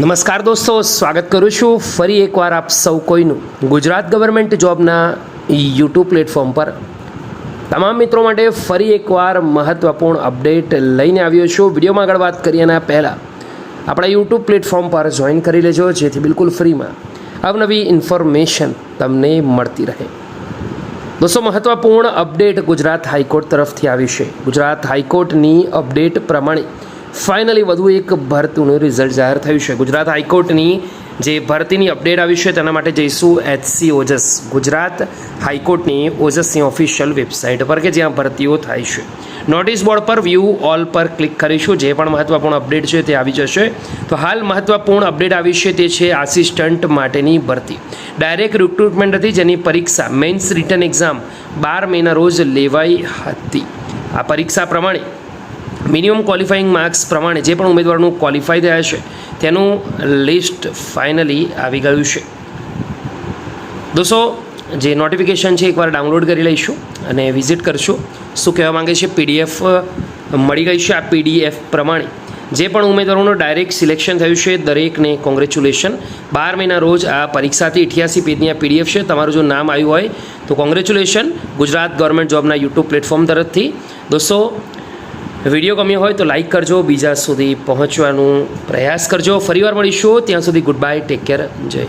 નમસ્કાર દોસ્તો, સ્વાગત કરું છું ફરી એકવાર આપ સૌ કોઈનું ગુજરાત ગવર્મેન્ટ જોબના યુટ્યુબ પ્લેટફોર્મ પર। તમામ મિત્રો માટે ફરી એકવાર મહત્વપૂર્ણ અપડેટ લઈને આવ્યો છું। વિડીયોમાં આગળ વાત કરીએ એના પહેલાં આપણા યુટ્યુબ પ્લેટફોર્મ પર જોઈન કરી લેજો, જેથી બિલકુલ ફ્રીમાં અવનવી ઇન્ફોર્મેશન તમને મળતી રહે। દોસ્તો, મહત્વપૂર્ણ અપડેટ ગુજરાત હાઈકોર્ટ તરફથી આવી છે। ગુજરાત હાઈકોર્ટની અપડેટ પ્રમાણે ફાઇનલી વધુ એક ભરતીનું રિઝલ્ટ જાહેર થયું છે। ગુજરાત હાઈકોર્ટની જે ભરતીની અપડેટ આવી છે તેના માટે જઈશું HC ઓજસ, ગુજરાત હાઈકોર્ટની ઓજસની ઓફિશિયલ વેબસાઇટ પર કે જ્યાં ભરતીઓ થાય છે। નોટિસ બોર્ડ પર વ્યૂ ઓલ પર ક્લિક કરીશું। જે પણ મહત્વપૂર્ણ અપડેટ છે તે આવી જશે। તો હાલ મહત્વપૂર્ણ અપડેટ આવી છે તે છે આસિસ્ટન્ટ માટેની ભરતી। ડાયરેક્ટ રિક્રુટમેન્ટ હતી, જેની પરીક્ષા મેન્સ રિટર્ન એક્ઝામ 12 મેના રોજ લેવાઈ હતી। આ પરીક્ષા પ્રમાણે મિનિમમ ક્વોલિફાઈંગ માર્ક્સ પ્રમાણે જે પણ ઉમેદવારનું ક્વોલિફાઈ થયા છે તેનું લિસ્ટ ફાઇનલી આવી ગયું છે। દોસ્તો, જે નોટિફિકેશન છે એકવાર ડાઉનલોડ કરી લઈશું અને વિઝિટ કરશું। શું કહેવા માંગે છે, PDF મળી ગઈ છે। આ PDF પ્રમાણે જે પણ ઉમેદવારોનું ડાયરેક્ટ સિલેક્શન થયું છે દરેકને કોંગ્રેચ્યુલેશન। 12 મેના રોજ આ પરીક્ષાથી 88 પેજની આ PDF છે। તમારું જો નામ આવ્યું હોય તો કોંગ્રેચ્યુલેશન ગુજરાત ગવર્મેન્ટ જોબના યુટ્યુબ પ્લેટફોર્મ તરફથી। દોસ્તો, વિડીયો ગમ્યો હોય તો લાઇક કરજો, બીજા સુધી પહોંચવાનો પ્રયાસ કરજો। ફરીવાર મળીશું, ત્યાં સુધી ગુડ બાય, ટેક કેર, જય।